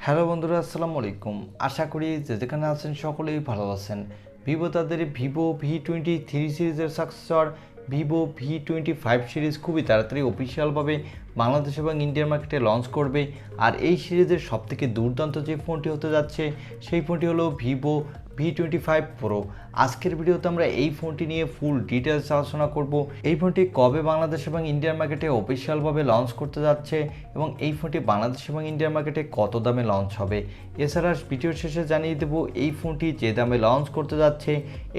Hello বন্ধুরা, আসসালামু আলাইকুম। আশা করি যেখানে আছেন সকলেই ভালো আছেন। ভিভো তাদের ভিভো V23 সিরিজের সাকসেসর ভিভো V25 সিরিজ খুবই তাড়াতাড়ি অফিসিয়ালভাবে বাংলাদেশ এবং ইন্ডিয়ার মার্কেটে লঞ্চ করবে। আর এই সিরিজের সবথেকে দুর্দান্ত যে ফোনটি হতে যাচ্ছে সেই ফোনটি হলো ভিভো V25 প্রো। আজকের ভিডিওতে আমরা এই ফোনটি নিয়ে ফুল ডিটেলস আলোচনা করব। এই ফোনটি কবে বাংলাদেশ এবং ইন্ডিয়ার মার্কেটে অফিসিয়ালভাবে লঞ্চ করতে যাচ্ছে এবং এই ফোনটি বাংলাদেশ এবং ইন্ডিয়ার মার্কেটে কত দামে লঞ্চ হবে। এছাড়া ভিডিওর শেষে জানিয়ে দেব এই ফোনটি যে দামে লঞ্চ করতে যাচ্ছে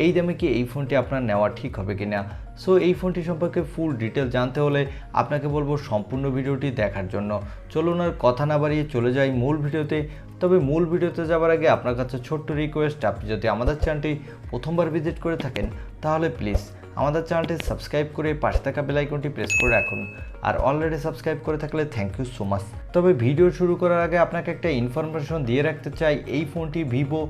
এই দামে কি এই ফোনটি আপনার নেওয়া ঠিক হবে কিনা। সো এই ফোনটি সম্পর্কে ফুল ডিটেল জানতে হলে আপনাকে বলবো সম্পূর্ণ ভিডিওটি দেখার জন্য। চলুন আর কথা না বাড়িয়ে চলে যাই মূল ভিডিওতে। তবে মূল ভিডিওতে যাওয়ার আগে আপনার কাছে ছোট্ট রিকোয়েস্ট, আপনি যদি আমাদের চ্যানেলটি প্রথমবার ভিজিট করে থাকেন তাহলে প্লিজ আমাদের চ্যানেলটি সাবস্ক্রাইব করে পাশে থাকা বেল আইকনটি প্রেস করে রাখুন। আর অলরেডি সাবস্ক্রাইব করে থাকলে থ্যাংক ইউ সো মাচ। তবে ভিডিও শুরু করার আগে আপনাকে একটা ইনফরমেশন দিয়ে রাখতে চাই, এই ফোনটি ভিভো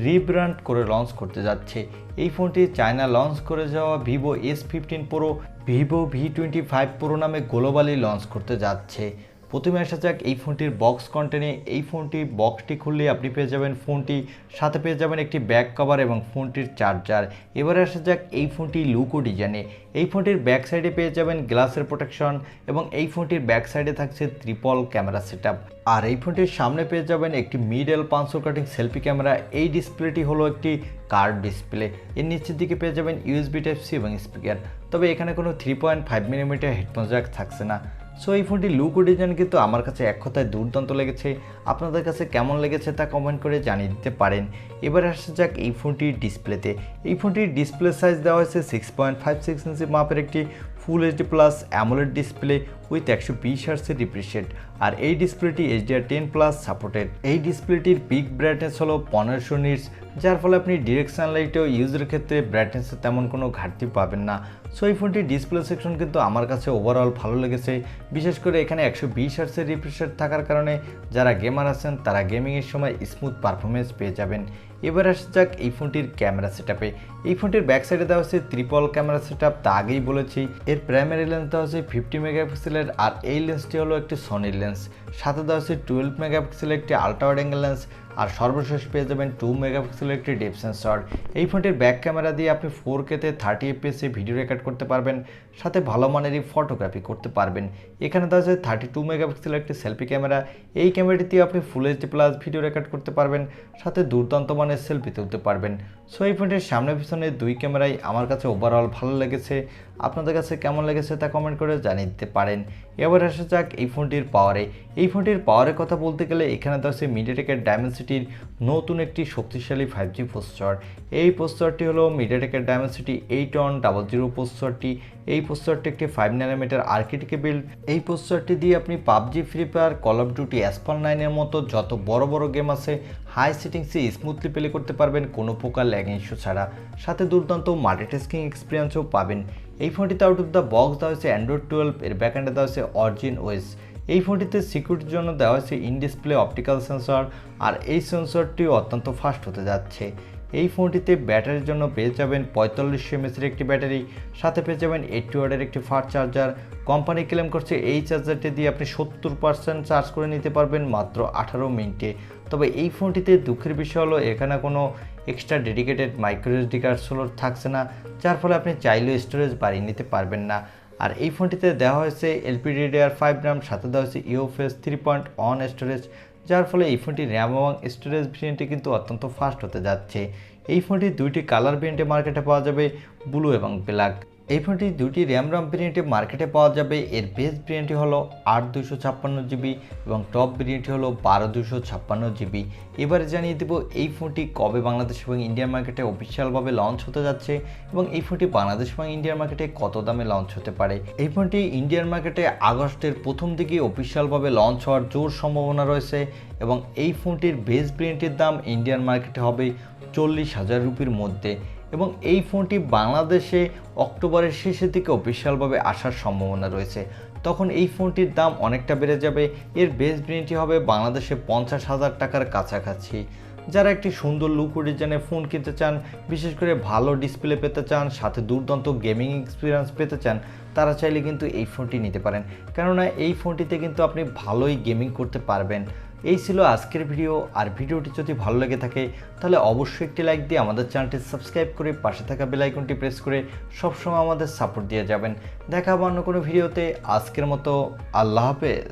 রিব্র্যান্ড করে লঞ্চ করতে যাচ্ছে। এই ফোনটি চায়না লঞ্চ করে যাওয়া Vivo S15 pro Vivo V25 pro নামে গ্লোবালি লঞ্চ করতে যাচ্ছে। প্রথমে আসা যাক এই ফোনটির বক্স কন্টেন্টে। এই ফোনটির বক্সটি খুললে আপনি পেয়ে যাবেন ফোনটি সাথে পেয়ে যাবেন একটি ব্যাক কভার এবং ফোনটির চার্জার। এবারে আসা যাক এই ফোনটি লুক ও ডিজাইনে। এই ফোনটির ব্যাক সাইডে পেয়ে যাবেন গ্লাসের প্রোটেকশন এবং এই ফোনটির ব্যাক সাইডে থাকছে ট্রিপল ক্যামেরা সেটআপ। আর এই ফোনটির সামনে পেয়ে যাবেন একটি মিডল পাঁচশো কাটিং সেলফি ক্যামেরা। এই ডিসপ্লেটি হলো একটি কার্ভ ডিসপ্লে। এর নিচের দিকে পেয়ে যাবেন USB Type-C এবং স্পিকার। তবে এখানে কোনো 3.5mm হেডফোন জ্যাক থাকছে না। সো এই ফোনটির লুক ও ডিজাইন কিন্তু আমার কাছে এক কথায় দুর্দান্ত লেগেছে। আপনাদের কাছে কেমন লেগেছে তা কমেন্ট করে জানিয়ে দিতে পারেন। এবার আসা যাক এই ফোনটির ডিসপ্লেতে। এই ফোনটির ডিসপ্লে সাইজ দেওয়া হয়েছে 6.56 ইঞ্চি মাপের একটি full HD plus AMOLED display with 120 হার্টজের রিফ্রেশ রেট। আর এই ডিসপ্লেটি HDR10+ সাপোর্টেড। এই ডিসপ্লেটির পিক ব্রাইটনেস হলো 1500 নিটস, যার ফলে আপনি ডিরেকশন লাইটেও ইউজের ক্ষেত্রে ব্রাইটনেসের তেমন কোনো ঘাটতি পাবেন না। সো এই ফোনটির ডিসপ্লে সেকশন কিন্তু আমার কাছে ওভারঅল ভালো লেগেছে। বিশেষ করে এখানে 120 হার্টজের রিফ্রেশ রেট থাকার কারণে যারা গেমার আছেন তারা গেমিংয়ের সময় স্মুথ পারফরমেন্স পেয়ে যাবেন। এবার আসা যাক এই ফোনটির ক্যামেরা সেটআপে। এই ফোনটির ব্যাক সাইডে দেওয়া হচ্ছে ট্রিপল ক্যামেরা সেটআপ, তা আগেই বলেছি। এর প্রাইমারি লেন্স দেওয়া হচ্ছে 50 মেগাপিক্সেলের, আর এই লেন্সটি হলো একটি সনির লেন্স। সাথে দেওয়া হচ্ছে 12 মেগাপিক্সেলের একটি আলট্রা ওয়াইড অ্যাঙ্গেল লেন্স, আর সর্বশেষ পেয়ে যাবেন 2 মেগাপিক্সেলের একটি ডেপথ সেন্সর। এই ফোনটির ব্যাক ক্যামেরা দিয়ে আপনি 4K-তে 30 FPS ভিডিও রেকর্ড করতে পারবেন, সাথে ভালো মানেরই ফটোগ্রাফি করতে পারবেন। এখানে দেওয়া আছে 32 মেগাপিক্সেলের একটি সেলফি ক্যামেরা। এই ক্যামেরাটি আপনি ফুল HD প্লাস ভিডিও রেকর্ড করতে পারবেন, সাথে দুর্দান্ত মানের সেলফি তুলতে পারবেন। সো এই ফোনটির সামনে পিছনে দুই ক্যামেরাই আমার কাছে ওভারঅল ভালো লেগেছে। আপনাদের কাছে কেমন লেগেছে তা কমেন্ট করে জানিয়ে দিতে পারেন। এবার আসা যাক এই ফোনটির পাওয়ারে। এই ফোনটির পাওয়ারের কথা বলতে গেলে এখানে দেওয়া আছে মিডিয়াটেকের ডায়মেনসিটির নতুন একটি শক্তিশালী 5G প্রসেসর। এই প্রসেসরটি হলো মিডিয়াটেকের ডায়মেনসিটি 8100 প্রসেসরটি। এই প্রসেসরটি একটি 5nm আর্কিটেক্টে বিল্ড। এই প্রসেসরটি দিয়ে আপনি PUBG, free fire, call of duty, asphalt 9-এর মতো যত বড় বড় গেম আছে হাই সেটিংসে স্মুথলি প্লে করতে পারবেন কোনো প্রকার ল্যাগিং ইস্যু ছাড়া। সাথে দুর্দান্ত মাল্টিটাস্কিং এক্সপিরিয়েন্সও পাবেন। এই ফোনটিতে আউট অফ দ্য বক্স দেওয়া হয়েছে Android 12, এর ব্যাকএন্ডে দেওয়া হয়েছে অরিজিন OS। এই ফোনটিতে সিকিউরিটির জন্য দেওয়া হয়েছে ইন ডিসপ্লে অপটিক্যাল সেন্সর, আর এই সেন্সরটিও অত্যন্ত ফাস্ট হতে যাচ্ছে। এই ফোনটিতে ব্যাটারির জন্য পেয়ে যাবেন 4500 mAh একটি ব্যাটারি, সাথে পেয়ে যাবেন 80 ওয়াটের একটি ফাস্ট চার্জার। কোম্পানি ক্লেম করছে এই চার্জারটি দিয়ে আপনি 70% চার্জ করে নিতে পারবেন মাত্র 18 মিনিটে। তবে এই ফোনটিতে দুঃখের বিষয় হলো এখানে কোনো extra dedicated micro SD card slot থাকছে না, যার ফলে আপনি চাইলেও স্টোরেজ বাড়িয়ে নিতে পারবেন না। আর এই ফোনটিতে দেওয়া হয়েছে LPDDR5 RAM, সাথে দেওয়া হয়েছে UFS 3.1 স্টোরেজ, যার ফলে এই ফোনটি র্যাম এবং স্টোরেজ ভেরিয়েন্টে কিন্তু অত্যন্ত ফাস্ট হতে যাচ্ছে। এই ফোনটি দুইটি কালার ভেরিয়েন্টে মার্কেটে পাওয়া যাবে, ব্লু এবং ব্ল্যাক। এই ফোনটি দুইটি র্যাম ভেরিয়েন্টে মার্কেটে পাওয়া যাবে। এর বেস ভেরিয়েন্টটি হলো 8256GB এবং টপ ভেরিয়েন্টটি হলো 12256GB। এবারে জানিয়ে দেব এই ফোনটি কবে বাংলাদেশ এবং ইন্ডিয়ার মার্কেটে অফিসিয়ালভাবে লঞ্চ হতে যাচ্ছে এবং এই ফোনটি বাংলাদেশ এবং ইন্ডিয়ার মার্কেটে কত দামে লঞ্চ হতে পারে। এই ফোনটি ইন্ডিয়ার মার্কেটে আগস্টের প্রথম দিকে অফিসিয়ালভাবে লঞ্চ হওয়ার জোর সম্ভাবনা রয়েছে এবং এই ফোনটির বেস ভেরিয়েন্টের দাম ইন্ডিয়ান মার্কেটে হবে 40,000 রুপির মধ্যে এবং এই ফোনটি বাংলাদেশে অক্টোবরের শেষের দিকে অফিসিয়ালভাবে আসার সম্ভাবনা রয়েছে। তখন এই ফোনটির দাম অনেকটা বেড়ে যাবে। এর বেস ভেরিয়েন্টটি হবে বাংলাদেশে 50,000 টাকার কাছাকাছি। যারা একটি সুন্দর লুক ও ডিজাইনের ফোন কিনতে চান, বিশেষ করে ভালো ডিসপ্লে পেতে চান, সাথে দুর্দান্ত গেমিং এক্সপিরিয়েন্স পেতে চান, তারা চাইলে কিন্তু এই ফোনটি নিতে পারেন। কেননা এই ফোনটিতে কিন্তু আপনি ভালোই গেমিং করতে পারবেন। এই ছিল আজকের ভিডিও। আর ভিডিওটি যদি ভালো লেগে থাকে তাহলে অবশ্যই একটি লাইক দিয়ে আমাদের চ্যানেলটি সাবস্ক্রাইব করে পাশে থাকা বেল আইকনটি প্রেস করে সবসময় আমাদের সাপোর্ট দিয়ে যাবেন। দেখা হবে অন্য কোনো ভিডিওতে। আজকের মতো আল্লাহ হাফেজ।